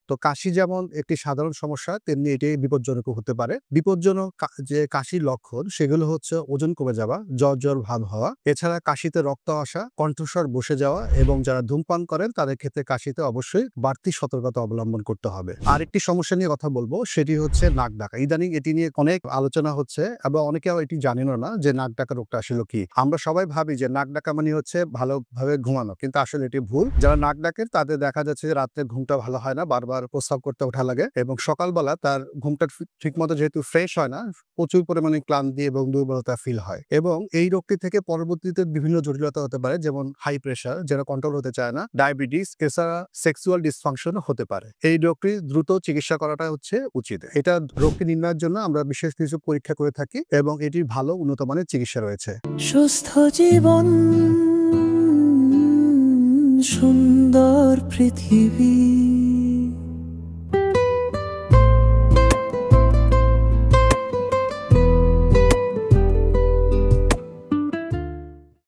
তো কাশি যেমন একটি সাধারণ সমস্যা, তেমনি এটি বিপজ্জনকও হতে পারে। বিপজ্জনক যে কাশির লক্ষণ সেগুলো হচ্ছে ওজন কমে যাওয়া, জ্বর ভাব হওয়া, এছাড়া কাশিতে রক্ত আসা, কণ্ঠস্বর বসে যাওয়া এবং যারা ধূমপান করেন তাদের ক্ষেত্রে কাশিতে অবশ্যই বাড়তি সতর্কতা অবলম্বন করতে হবে। আরেকটি সমস্যা নিয়ে কথা বলবো, সেটি হচ্ছে নাক ডাকা। ইদানিং এটি নিয়ে অনেক আলোচনা হচ্ছে এবং অনেকেও এটি জানেনও না যে নাক ডাকা রোগটা আসলে কি। আমরা সবাই ভাবি যে নাক ডাকা মানে হচ্ছে ভালোভাবে ঘুমানো, কিন্তু আসলে এটি ভুল। যারা নাক ডাকেন তাদের দেখা যাচ্ছে যে রাত্রে ঘুমটা ভালো হয় না, বারবার প্রস্রাব করতে ওঠা লাগে এবং সকালবেলা তার ঘুমটা ঠিকমতো যেহেতু ফ্রেশ হয় না, প্রচুর পরিমাণে ক্লান্তি এবং দুর্বলতা ফিল হয় এবং এই রোগটি থেকে পরবর্তীতে বিভিন্ন জটিলতা হতে পারে, যেমন হাই প্রেশার যেটা কন্ট্রোল হতে চায় না, ডায়াবেটিস, এছাড়া সেক্সুয়াল ডিসফাংশনও হতে পারে। এই রোগটি দ্রুত চিকিৎসা করাটা হচ্ছে উচিত। এটা রোগটি নির্ণয়ের জন্য আমরা বিশেষ কিছু পরীক্ষা করে থাকি এবং এটির ভালো উন্নত মানের চিকিৎসা রয়েছে। সুস্থ জীবন, সুন্দর পৃথিবী।